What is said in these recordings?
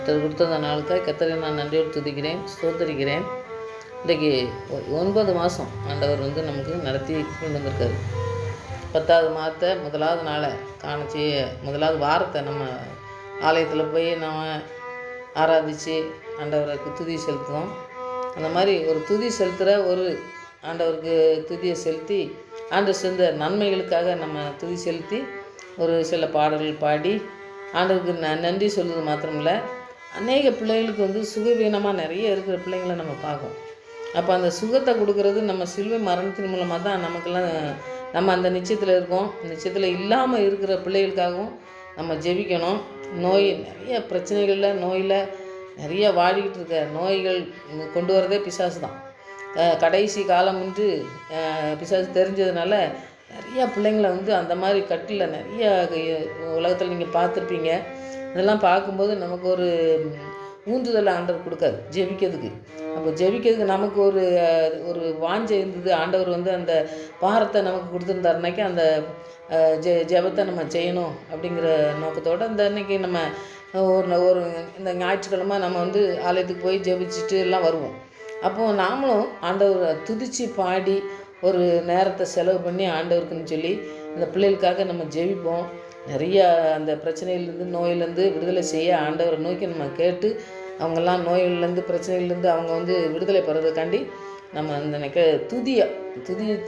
கர்த்தர் கொடுத்த அந்த நாளுக்காக கர்த்தரை நான் நன்றியோடு துதிக்கிறேன், ஸ்தோத்தரிக்கிறேன். இன்றைக்கி 9 மாதம் ஆண்டவர் நமக்கு நடத்தி கொண்டு வந்திருக்காரு. 10வது மாதத்தை முதலாவது நாளை காணிச்சு, முதலாவது வாரத்தை நம்ம ஆலயத்தில் போய் நம்ம ஆராதித்து ஆண்டவருக்கு துதி செலுத்துவோம். அந்த மாதிரி ஒரு துதி செலுத்துகிற ஒரு ஆண்டவருக்கு துதியை செலுத்தி ஆண்டவர் செஞ்ச நன்மைகளுக்காக நம்ம துதி செலுத்தி ஒரு சில பாடல்கள் பாடி ஆண்டவருக்கு நன்றி சொல்வது மாத்திரமில்லை, அநேக பிள்ளைகளுக்கு சுகவீனமாக நிறைய இருக்கிற பிள்ளைங்களை நம்ம பார்க்கோம். அப்போ அந்த சுகத்தை கொடுக்கறது நம்ம சிலுவை மரணத்தின் மூலமாக தான் நமக்கெல்லாம் நம்ம அந்த நிச்சயத்தில் இருக்கோம். நிச்சயத்தில் இல்லாமல் இருக்கிற பிள்ளைகளுக்காகவும் நம்ம ஜெபிக்கணும். நோய் நிறைய பிரச்சனைகளில் நோயில் நிறைய வாடிக்கிட்டு இருக்க நோய்கள் கொண்டு வரதே பிசாசு தான். கடைசி காலம் பிசாசு தெரிஞ்சதுனால நிறையா பிள்ளைங்களை அந்த மாதிரி கட்டில் நிறைய உலகத்தில் நீங்கள் பார்த்துருப்பீங்க. இதெல்லாம் பார்க்கும்போது நமக்கு ஒரு ஊன்றுதல் ஆண்டவர் கொடுக்காது ஜெபிக்கிறதுக்கு. அப்போ ஜெபிக்கிறதுக்கு நமக்கு ஒரு வாஞ்சை இருந்தது. ஆண்டவர் அந்த பாரத்தை நமக்கு கொடுத்துருந்தாருனாக்கி அந்த ஜெபத்தை நம்ம செய்யணும் அப்படிங்கிற நோக்கத்தோடு அன்றைக்கி நம்ம ஒரு இந்த ஞாயிற்றுக்கிழமை நம்ம ஆலயத்துக்கு போய் ஜெபிச்சுட்டு எல்லாம் வருவோம். அப்போது நாமளும் ஆண்டவரை துதித்து பாடி ஒரு நேரத்தை செலவு பண்ணி ஆண்டவருக்குன்னு சொல்லி அந்த பிள்ளைகளுக்காக நம்ம ஜெபிப்போம். நிறையா அந்த பிரச்சனையிலேருந்து நோயிலேருந்து விடுதலை செய்ய ஆண்டவரை நோக்கி நம்ம கேட்டு அவங்கெல்லாம் நோய்கள்லேருந்து பிரச்சனைகள்லேருந்து அவங்க விடுதலை பெறதுக்காண்டி நம்ம அந்த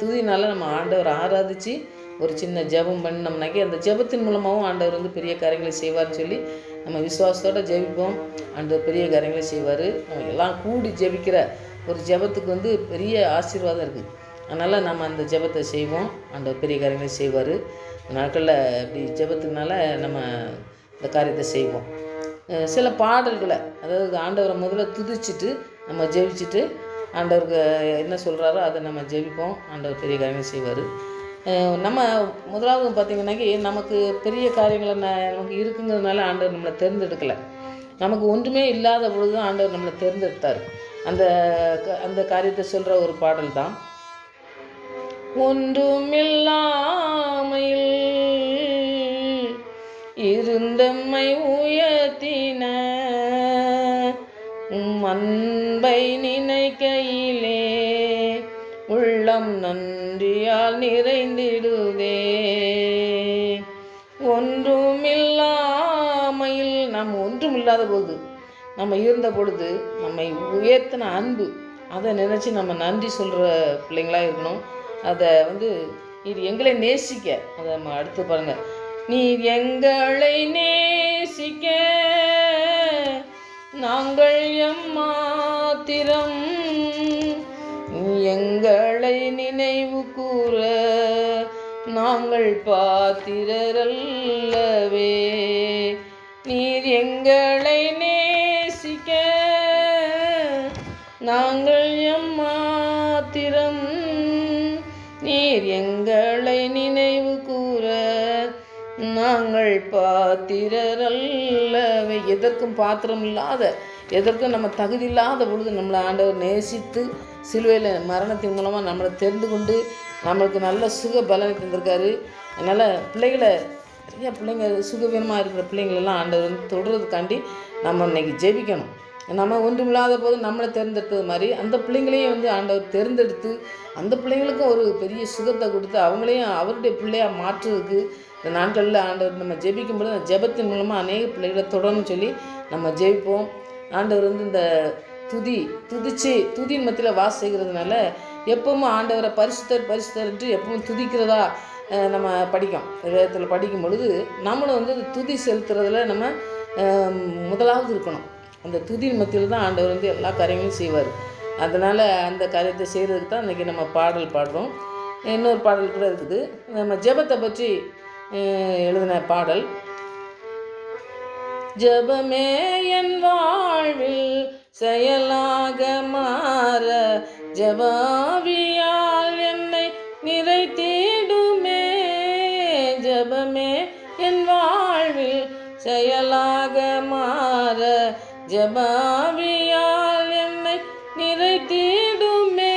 துதினால நம்ம ஆண்டவரை ஆராதித்து ஒரு சின்ன ஜெபம் பண்ணினோம்னாக்கி அந்த ஜெபத்தின் மூலமாகவும் ஆண்டவர் பெரிய காரியங்களை செய்வார்னு சொல்லி நம்ம விசுவாசத்தோடு ஜெபிப்போம். ஆண்டவர் பெரிய காரியங்களை செய்வார். நம்ம எல்லாம் கூடி ஜெபிக்கிற ஒரு ஜெபத்துக்கு பெரிய ஆசீர்வாதம் இருக்குது. அதனால் நம்ம அந்த ஜெபத்தை செய்வோம். ஆண்டவர் பெரிய காரியங்களை செய்வார். நாட்களில் இப்படி ஜெபத்துனால நம்ம இந்த காரியத்தை செய்வோம். சில பாடல்களை, அதாவது ஆண்டவரை முதல்ல துதிச்சுட்டு நம்ம ஜெபிச்சுட்டு ஆண்டவருக்கு என்ன சொல்கிறாரோ அதை நம்ம ஜெபிப்போம். ஆண்டவர் பெரிய காரியங்களை செய்வார். நம்ம முதலாவது பார்த்திங்கன்னாக்கி நமக்கு பெரிய காரியங்களை நமக்கு இருக்குங்கிறதுனால ஆண்டவர் நம்மளை தேர்ந்தெடுக்கலை. நமக்கு ஒன்றுமே இல்லாத பொழுது ஆண்டவர் நம்மளை தேர்ந்தெடுத்தார். அந்த காரியத்தை சொல்கிற ஒரு பாடல் தான். ஒன்றுமில்லாமையில் இருந்தம்மை உயர்த்தின அன்பை நினைக்கையிலே உள்ளம் நன்றியால் நிறைந்திடுதே. ஒன்றுமில்லாமையில் நாம் ஒன்றுமில்லாத போது நம்ம இருந்த பொழுது நம்மை உயர்த்தின அன்பு, அதை நினச்சி நம்ம நன்றி சொல்கிற பிள்ளைங்களாக இருக்கணும். அதை இது எங்களை நேசிக்க, அதை நம்ம அடுத்து பாருங்கள். நீர் எங்களை நேசிக்க நாங்கள் எம்மாத்திரம், எங்களை நினைவு கூற நாங்கள் பாத்திரரல்லவே. நீர் எங்களை நேசிக்க நாங்கள் எம்மாத்திரம், நீர் எங்களை நினைவு கூற நாங்கள் பாத்திரரல்லவே. எதற்கும் பாத்திரம் இல்லாத, எதற்கும் நம்ம தகுதி இல்லாத பொழுது நம்மளை ஆண்டவர் நேசித்து சிலுவையில் மரணத்தின் மூலமாக நம்மளை தெரிந்து கொண்டு நம்மளுக்கு நல்ல சுக பலனை தந்திருக்காரு. அதனால் நிறைய பிள்ளைங்க சுகவீனமாக இருக்கிற பிள்ளைங்களெல்லாம் ஆண்டவர் தொடுறதுக்காண்டி நம்ம இன்றைக்கி ஜெபிக்கணும். நம்ம ஒன்றுமில்லாத போது நம்மளை தேர்ந்தெடுத்தது மாதிரி அந்த பிள்ளைங்களையும் ஆண்டவர் தேர்ந்தெடுத்து அந்த பிள்ளைங்களுக்கும் ஒரு பெரிய சுகத்தை கொடுத்து அவங்களையும் அவருடைய பிள்ளையாக மாற்றுறதுக்கு இந்த நாட்களில் ஆண்டவர் நம்ம ஜெபிக்கும்போது அந்த ஜெபத்தின் மூலமாக அநேக பிள்ளைகளை தொடரணும்னு சொல்லி நம்ம ஜெபிப்போம். ஆண்டவர் இந்த துதியின் மத்தியில் செய்கிறதுனால எப்பவும் ஆண்டவரை பரிசுத்தர்ன்ட்டு எப்பவும் துதிக்கிறதா நம்ம படிக்கும். வேதத்தில் படிக்கும் பொழுது நம்மளும் துதி செலுத்துறதுல நம்ம முதலாவது இருக்கணும். அந்த துதியின் மத்தியில் தான் ஆண்டவர் எல்லா காரியங்களும் செய்வார். அதனால் அந்த காரியத்தை செய்கிறதுக்கு தான் இன்றைக்கி நம்ம பாடல் பாடுறோம். இன்னொரு பாடல் கூட இருக்குது, நம்ம ஜெபத்தை பற்றி எழுதின பாடல். ஜெபமே என் வாழ்வில் செயலாக மாற ஜெபாவியால் என்னை நிறைத்திடுமே. ஜெபமே என் வாழ்வில் செயலாக மாற ஜெபாவியால் என்னை நிறைத்திடுமே.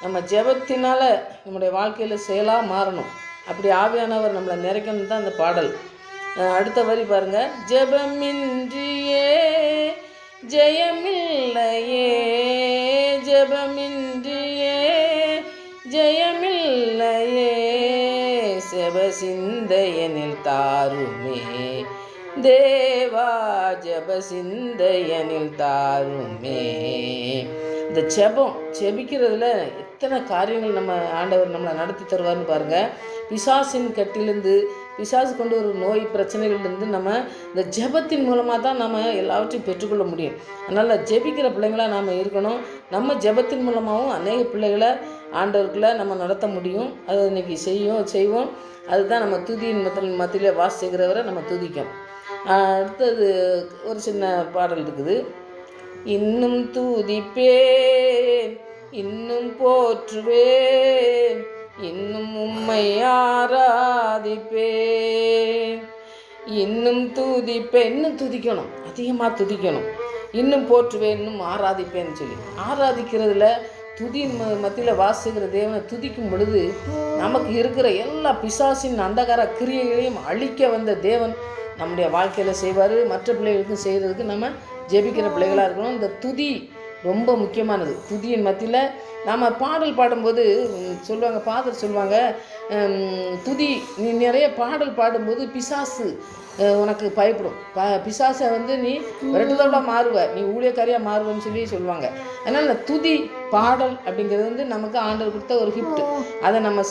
நம்ம ஜெபத்தினால் நம்முடைய வாழ்க்கையில் செயலாக மாறணும். அப்படி ஆவியானவர் நம்மளை நிறைக்கணும் தான் அந்த பாடல். அடுத்த வரி பாருங்கள். ஜெபமின்றியே ஜெயமில்லையே ஜெபமின்றியே ஜெயமில்லையே செபசிந்தையனில் தாருமே தேவா ஜெபசிந்தையனில் தாருமே. இந்த செபிக்கிறதுல எத்தனை காரியங்கள் நம்ம ஆண்டவர் நம்மளை நடத்தி தருவார்னு பாருங்கள். பிசாசின் கட்டிலிருந்து பிசாசு கொண்டு ஒரு நோய் பிரச்சனைகள்லேருந்து நம்ம இந்த ஜெபத்தின் மூலமாக தான் நம்ம எல்லாவற்றையும் பெற்றுக்கொள்ள முடியும். அதனால் ஜெபிக்கிற பிள்ளைங்களாக நாம் இருக்கணும். நம்ம ஜெபத்தின் மூலமாகவும் அநேக பிள்ளைகளை ஆண்டவர்களை நம்ம நடத்த முடியும். அதை இன்றைக்கி செய்வோம். அதுதான் நம்ம துதியின் மத்தியில் வாசிக்கிறவரை நம்ம துதிக்கும். அடுத்தது ஒரு சின்ன பாடல் இருக்குது. இன்னும் துதிப்பேன் இன்னும் போற்றுவேன் இன்னும் உம்மை ஆராதிப்பேன். இன்னும் துதிப்பேன், இன்னும் துதிக்கணும், அதிகமாக துதிக்கணும். இன்னும் போற்றுவேன் இன்னும் ஆராதிப்பேன்னு சொல்லி ஆராதிக்கிறதுல துதியின் மத்தியில் வாசிக்கிற தேவனை துதிக்கும் பொழுது நமக்கு இருக்கிற எல்லா பிசாசின் அந்தகார கிரியைகளையும் அழிக்க வந்த தேவன் நம்முடைய வாழ்க்கையில் செய்வார். மற்ற பிள்ளைகளுக்கும் செய்கிறதுக்கு நம்ம ஜெபிக்கிற பிள்ளைகளாக இருக்கணும். இந்த துதி ரொம்ப முக்கியமானது. துதியின் மத்தியில் நாம் பாடல் பாடும்போது சொல்லுவாங்க துதி நீ நிறைய பாடல் பாடும்போது பிசாசு உனக்கு பயப்படும். பிசாசை நீ விரட்டுதோட மாறுவ, நீ ஊழியக்காரியாக மாறுவன்னு சொல்லுவாங்க. அதனால் துதி பாடல் அப்படிங்கிறது நமக்கு ஆண்டவர் கொடுத்த ஒரு கிஃப்ட். அதை நம்ம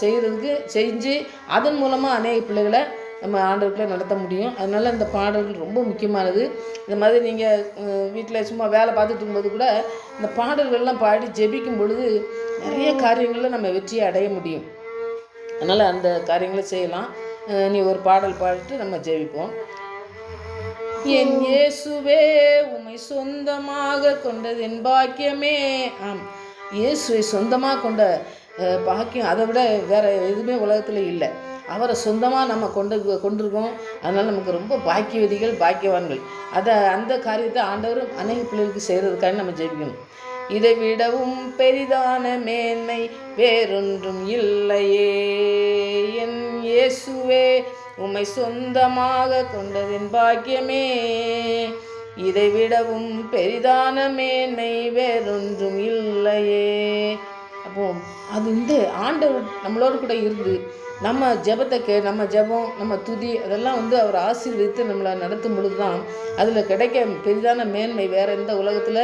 செஞ்சு அதன் மூலமாக அநேக பிள்ளைகளை நம்ம ஆண்டவர்களை நடத்த முடியும். அதனால் இந்த பாடல்கள் ரொம்ப முக்கியமானது. இந்த மாதிரி நீங்கள் வீட்டில் சும்மா வேலை பார்த்துட்டு இருக்கும்போது கூட இந்த பாடல்கள்லாம் பாடி ஜெபிக்கும் பொழுது நிறைய காரியங்களில் நம்ம வெற்றியை அடைய முடியும். அதனால் அந்த காரியங்களை செய்யலாம். நீ ஒரு பாடல் பாடிட்டு நம்ம ஜெபிப்போம். என் இயேசுவே உம்மை சொந்தமாக கொண்டது என் பாக்கியமே. இயேசுவை சொந்தமாக கொண்ட பாக்கியம் அதை விட வேறு எதுவுமே உலகத்தில் இல்லை. அவரை சொந்தமாக நம்ம கொண்டிருக்கோம். அதனால் நமக்கு ரொம்ப பாக்கியவான்கள். அந்த காரியத்தை ஆண்டவர் அநேக பிள்ளைகளுக்கு செய்கிறதுக்காக நம்ம ஜெபிக்கணும். இதை விடவும் பெரிதான மேன்மை வேறொன்றும் இல்லையே. என் இயேசுவே உம்மை சொந்தமாக கொண்டதின் பாக்கியமே. இதை விடவும் பெரிதான மேன்மை வேறொன்றும் இல்லையே. அப்போ அது ஆண்டவர் நம்மளோடு கூட இருந்து நம்ம ஜெபத்தை நம்ம ஜெபம் நம்ம துதி அதெல்லாம் அவர் ஆசீர்வதித்து நம்மளை நடத்தும் பொழுது தான் அதில் கிடைக்க பெரிதான மேன்மை வேறு எந்த உலகத்தில்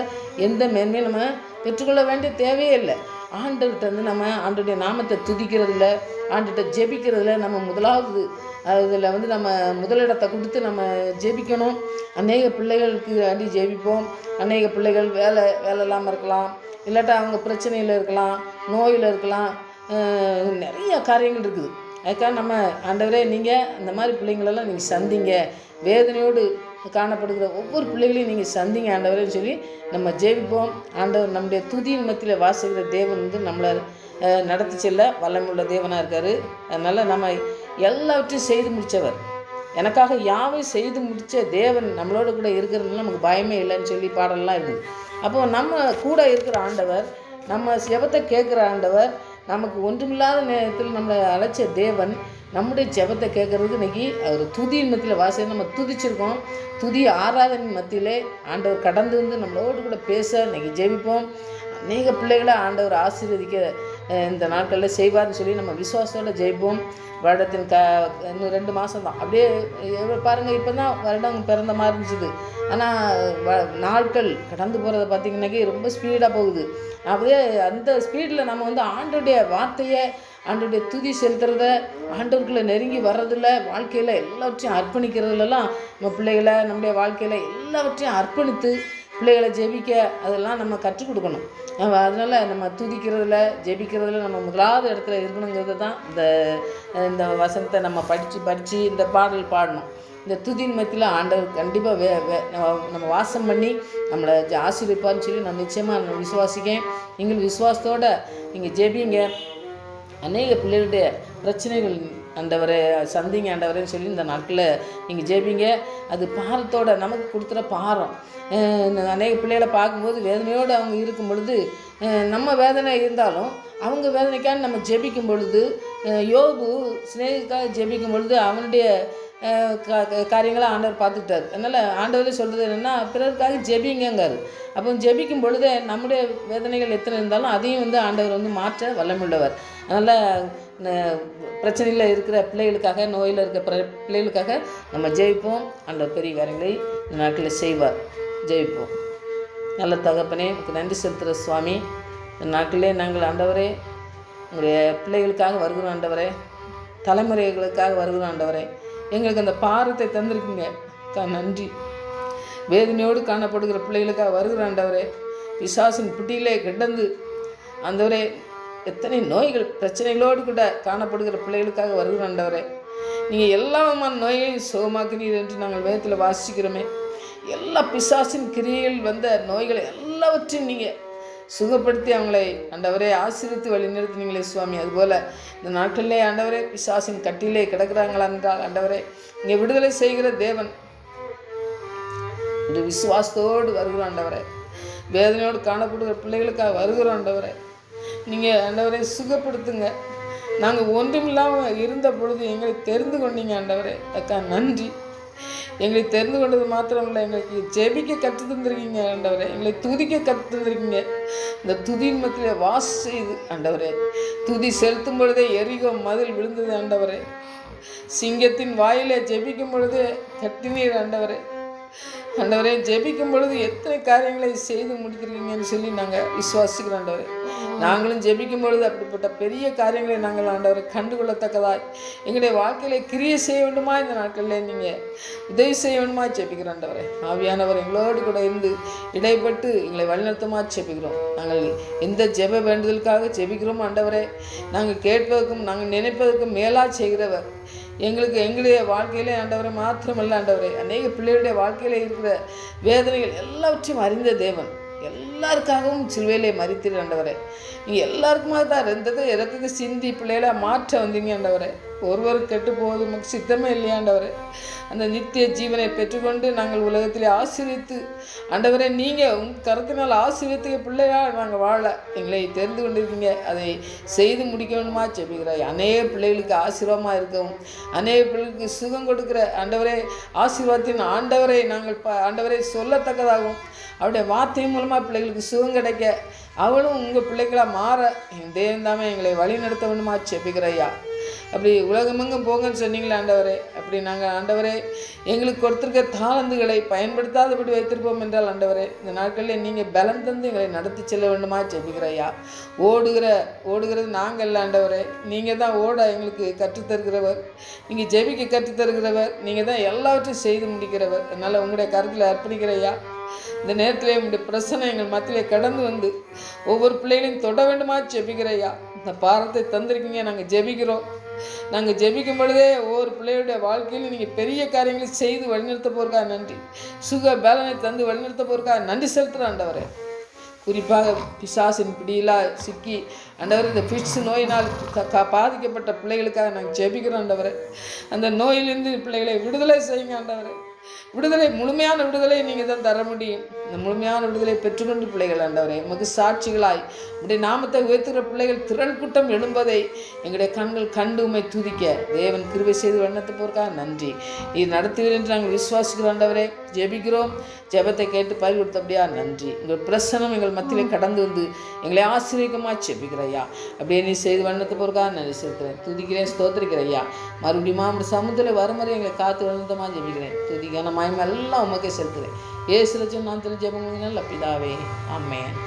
எந்த மேன்மையும் நம்ம பெற்றுக்கொள்ள வேண்டிய தேவையே இல்லை. ஆண்டவர்கிட்ட நம்ம ஆண்டுடைய நாமத்தை துதிக்கிறதுல ஆண்டுகிட்ட ஜெபிக்கிறதுல நம்ம முதலாவது அதில் நம்ம முதலிடத்தை கொடுத்து நம்ம ஜெபிக்கணும். அநேக பிள்ளைகளுக்கு அடி ஜெபிப்போம். அநேக பிள்ளைகள் வேலை இல்லாமல் இருக்கலாம், இல்லாட்டா அவங்க பிரச்சனையில் இருக்கலாம், நோயில் இருக்கலாம், நிறைய காரியங்கள் இருக்குது. அதுக்காக நம்ம ஆண்டவரே நீங்கள் அந்த மாதிரி பிள்ளைங்களெல்லாம் நீங்கள் சந்திங்க, வேதனையோடு காணப்படுகிற ஒவ்வொரு பிள்ளைகளையும் நீங்கள் சந்திங்க ஆண்டவரேன்னு சொல்லி நம்ம ஜெபிப்போம். ஆண்டவர் நம்முடைய துதியின் மத்தியில் வாசிக்கிற தேவன் நம்மளை நடத்தி செல்ல வல்லமுள்ள தேவனாக இருக்கார். அதனால் நம்ம எல்லாவற்றையும் செய்து முடித்தவர், எனக்காக யாவையும் செய்து முடித்த தேவன் நம்மளோட கூட இருக்கிறதுனால நமக்கு பயமே இல்லைன்னு சொல்லி பாடலாம் இருக்குது. அப்போது நம்ம கூட இருக்கிற ஆண்டவர், நம்ம ஜெபத்தை கேட்குற ஆண்டவர், நமக்கு ஒன்றுமில்லாத நேரத்தில் நம்மளை அழைச்ச தேவன் நம்முடைய ஜெபத்தை கேட்குறதுக்கு இன்றைக்கி அவர் துதியின் மத்தியில் வாசி நம்ம துதிச்சிருக்கோம். துதி ஆராதனை மத்தியிலே ஆண்டவர் கடந்து நம்மளோடு கூட பேச இன்றைக்கி ஜெபிப்போம். அநேக பிள்ளைகளை ஆண்டவர் ஆசீர்வதிக்க இந்த நாட்களில் செய்வார்னு சொல்லி நம்ம விசுவாசத்தோடு ஜெயிப்போம். வருடத்தின் இன்னும் 2 மாதம் தான். அப்படியே பாருங்கள், இப்போ தான் வருடம் பிறந்த மாதிரி இருந்துச்சுது. ஆனால் நாட்கள் கடந்து போகிறத பார்த்திங்கன்னாக்கி ரொம்ப ஸ்பீடாக போகுது. அப்படியே அந்த ஸ்பீடில் நம்ம ஆண்டோடைய வார்த்தையை ஆண்டோடைய துதி செலுத்துறத ஆண்டவர்களை நெருங்கி வர்றதில்ல, வாழ்க்கையில் எல்லாவற்றையும் அர்ப்பணிக்கிறதுலாம் நம்ம பிள்ளைகளை நம்முடைய வாழ்க்கையில் எல்லாவற்றையும் அர்ப்பணித்து பிள்ளைகளை ஜெபிக்க அதெல்லாம் நம்ம கற்றுக் கொடுக்கணும். அதனால் நம்ம துதிக்கிறதுல ஜெபிக்கிறதுல நம்ம முதலாவது இடத்துல இருக்கணுங்கிறது தான் இந்த வசனத்தை நம்ம படித்து இந்த பாடல் பாடணும். இந்த துதியின் மத்தியில் ஆண்டவர் கண்டிப்பாக நம்ம வாசம் பண்ணி நம்மளை ஆசீர்வதிப்பார்னு சொல்லி நான் நிச்சயமாக விசுவாசிக்கேன். நீங்கள் விசுவாசத்தோடு நீங்கள் ஜெபிங்க. அநேக பிள்ளைகளுடைய பிரச்சனைகள் ஆண்டவரை சந்திங்க ஆண்டவரேன்னு சொல்லி இந்த நாட்களில் நீங்கள் ஜெபிங்க. அது பாரத்தோடு நமக்கு கொடுத்துற பாரம். அநேக பிள்ளைகளை பார்க்கும்போது வேதனையோடு அவங்க இருக்கும் பொழுது நம்ம வேதனை இருந்தாலும் அவங்க வேதனைக்கான நம்ம ஜெபிக்கும் பொழுது யோபு சிநேகிக்காக ஜெபிக்கும் பொழுது அவனுடைய காரியங்களை ஆண்டவர் பார்த்துக்கிட்டார். அதனால் ஆண்டவரே சொல்கிறது என்னென்னா, பிறருக்காக ஜெபிங்கங்காரு. அப்போ ஜெபிக்கும் பொழுதே நம்முடைய வேதனைகள் எத்தனை இருந்தாலும் அதையும் ஆண்டவர் மாற்ற வல்லமுள்ளவர். அதனால் பிரச்சனையில் இருக்கிற பிள்ளைகளுக்காக, நோயில் இருக்கிற பிள்ளைகளுக்காக நம்ம ஜெயிப்போம். ஆண்டவர் பெரிய காரியங்களை இந்த நாட்களில் செய்வார். ஜெயிப்போம். நல்ல தகப்பனே, நன்றி செலுத்துகிற சுவாமி. இந்த நாட்களிலே நாங்கள் ஆண்டவரே உங்களுடைய பிள்ளைகளுக்காக வருகிறோம் ஆண்டவரே, தலைமுறைகளுக்காக வருகிறோம் ஆண்டவரே. எங்களுக்கு அந்த பாரத்தை தந்திருக்கீங்க, நன்றி. வேதனையோடு காணப்படுகிற பிள்ளைகளுக்காக வருகிற ஆண்டவரே, பிசாசின் பிடியிலே கிடந்து ஆண்டவரே எத்தனை நோய்கள் பிரச்சனைகளோடு கூட காணப்படுகிற பிள்ளைகளுக்காக வருகிற ஆண்டவரே, நீங்கள் எல்லா விதமான நோயையும் சுகமாக்கினீர் என்று நாங்கள் வேதத்தில் வாசிக்கிறோமே. எல்லா பிசாசின் கிரியையில் வந்த நோய்களை எல்லாவற்றையும் நீங்கள் சுகப்படுத்தி அவங்களை ஆண்டவரே ஆசீர்வதித்து வழிநிறுத்தினீங்களே சுவாமி. அதுபோல் இந்த நாட்களிலே ஆண்டவரே பிசாசின் கட்டிலே கிடக்கிறாங்களா என்றால் ஆண்டவரே இங்கே விடுதலை செய்கிற தேவன் என்று விசுவாசத்தோடு வருகிறோம் ஆண்டவரே. வேதனையோடு காணப்படுகிற பிள்ளைகளுக்காக வருகிறோம் ஆண்டவரே. நீங்கள் ஆண்டவரை சுகப்படுத்துங்க. நாங்கள் ஒன்றுமில்லாமல் இருந்த பொழுது எங்களை தெரிந்து கொண்டீங்க ஆண்டவரே. அக்கா நன்றி. எங்களை தெரிந்து கொண்டது மாத்திரமில்லை, எங்களுக்கு ஜெபிக்க கற்று தந்திருக்கீங்க ஆண்டவரே. எங்களை துதிக்க கற்று தந்திருக்கீங்க. இந்த துதியின் மத்தியில் வாச செய்து ஆண்டவரே, துதி செலுத்தும் பொழுதே எரிகோ மதில் விழுந்தது ஆண்டவரே. சிங்கத்தின் வாயிலே ஜெபிக்கும் பொழுது கட்டினீர் ஆண்டவரே. ஆண்டவரே ஜெபிக்கும் பொழுது எத்தனை காரியங்களை செய்து முடித்திருக்கீங்கன்னு சொல்லி நாங்கள் விசுவாசிக்கிறோம் ஆண்டவரே. நாங்களும் ஜெபிக்கும் பொழுது அப்படிப்பட்ட பெரிய காரியங்களை நாங்கள் ஆண்டவரை கண்டுகொள்ளத்தக்கதாய் எங்களுடைய வாழ்க்கையில கிரியை செய்ய வேண்டுமா, இந்த நாட்களில் நீங்கள் உதவி செய்ய வேண்டுமா ஜெபிக்கிறோம் ஆண்டவரே. ஆவியானவர் எங்களோடு கூட இருந்து இடைப்பட்டு எங்களை வழிநடத்தமா ஜெபிக்கிறோம். நாங்கள் எந்த ஜெப வேண்டுதலுக்காக ஜெபிக்கிறோம் ஆண்டவரே, நாங்கள் கேட்பதற்கும் நாங்கள் நினைப்பதற்கும் மேலாக செய்கிறவர். எங்களுடைய வாழ்க்கையிலே ஆண்டவரை மாத்திரமல்ல ஆண்டவரே, அநேக பிள்ளைகளுடைய வாழ்க்கையில் இருக்கிற வேதனைகள் எல்லாவற்றையும் அறிந்த தேவன். எல்லாருக்காகவும் சிலுவையிலே மரித்தீர் ஆண்டவரே. நீங்கள் எல்லாருக்குமா தான் இரத்தத்தை சிந்தி பிள்ளைகளை மாற்ற வந்தீங்க ஆண்டவரே. ஒருவருக்கு கெட்டு போவது நமக்கு சித்தமே இல்லையாண்டவரே. அந்த நித்திய ஜீவனை பெற்றுக்கொண்டு நாங்கள் உலகத்திலே ஆசீர்வித்து ஆண்டவரே, நீங்கள் உங்கள் கருத்தினால் ஆசீர்வித்துக்க பிள்ளையாக நாங்கள் வாழ எங்களை தெரிந்து கொண்டிருக்கீங்க. அதை செய்து முடிக்க வேண்டுமா ஜெபிக்கிறாய். அநேக பிள்ளைகளுக்கு ஆசீர்வாதமாக இருக்கவும், அநேக பிள்ளைகளுக்கு சுகம் கொடுக்குற ஆண்டவரே ஆசீர்வாதத்தின் ஆண்டவரை நாங்கள் ஆண்டவரை சொல்லத்தக்கதாகவும் அவருடைய வார்த்தை மூலமாக பிள்ளைகளுக்கு சுகம் கிடைக்க அவளும் உங்கள் பிள்ளைகளாக மாற தேவந்தாமே எங்களை வழி நடத்த வேண்டுமா ஜெபிக்கிறையா. அப்படி உலகமெங்கும் போங்கன்னு சொன்னீங்களே ஆண்டவரே, அப்படி நாங்கள் ஆண்டவரே எங்களுக்கு கொடுத்துருக்க தாளந்துகளை பயன்படுத்தாதபடி வைத்திருப்போம் என்றால் ஆண்டவரே, இந்த நாட்களில் நீங்கள் பலம் தந்து எங்களை நடத்தி செல்ல வேண்டுமா ஜெபிக்கிறையா. ஓடுகிறது நாங்கள் இல்லை ஆண்டவரே, நீங்கள் தான் ஓட எங்களுக்கு கற்றுத்தருகிறவர், நீங்கள் ஜெபிக்க கற்றுத்தருகிறவர், நீங்கள் தான் எல்லாவற்றையும் செய்து முடிக்கிறவர். அதனால் உங்களுடைய கருத்தில் அர்ப்பணிக்கிறையா. இந்த நேரத்திலே உங்களுடைய பிரச்சனை எங்கள் மத்தியிலே கடந்து வந்து ஒவ்வொரு பிள்ளைகளையும் தொட வேண்டுமா ஜெபிக்கிறையா. இந்த பாரத்தை தந்திருக்கீங்க, நாங்கள் ஜெபிக்கிறோம். நாங்கள் ஜெபிக்கும் பொழுதே ஒவ்வொரு பிள்ளைகளுடைய வாழ்க்கையிலும் நீங்கள் பெரிய காரியங்களை செய்து வழிநிறுத்த போகிறக்கா நன்றி. சுக பேலனை தந்து வழிநிறுத்த போகிறக்கா நன்றி செலுத்துகிற ஆண்டவரே. குறிப்பாக பிசாசின் பிடியிலாக சிக்கி ஆண்டவரே, இந்த ஃபிட்ஸ் நோயினால் பாதிக்கப்பட்ட பிள்ளைகளுக்காக நாங்கள் ஜெபிக்கிறோம் ஆண்டவரே. அந்த நோயிலிருந்து பிள்ளைகளை விடுதலை செய்யுங்க ஆண்டவரே. முழுமையான விடுதலை நீங்கள் தான் தர முடியும். இந்த முழுமையான விடுதலை பெற்றுக்கொண்டு பிள்ளைகள் ஆண்டவரே உமக்கு சாட்சிகளாய் உடைய நாமத்தை உயர்த்துகிற பிள்ளைகள் திரள் கூட்டம் எழும்பதை எங்களுடைய கண்கள் கண்டு உம்மை துதிக்க தேவன் கிருபை செய்து வண்ணத்து போர்க்காக நன்றி. இது நடத்துகிறேன் என்று நாங்கள் விசுவாசிக்கிறோம் ஆண்டவரே. ஜெபிக்கிறோம், ஜெபத்தை கேட்டு பயிர் கொடுத்தபடியா நன்றி. உங்கள் பிரசனம் எங்கள் மத்தியிலே கடந்து வந்து எங்களை ஆசீர்வதிக்கமா ஜெபிக்கிறையா. அப்படியே நீ செய்து வண்ணத்து போர்க்காக நன்றி செலுத்துகிறேன், துதிக்கிறேன், ஸ்தோத்திரிக்கிறையா. மறுபடியும் நம்முடைய சமுத்திரம் வருமுறை எங்களை காத்து வண்ணத்தமாக ஜெபிக்கிறேன். துதிக்கான மயம் எல்லாம் உமக்கே செலுத்துகிறேன். ஏசு ரட்சகர் நாமத்தில் ஜெபம் நல்ல பிதாவே, ஆமென்.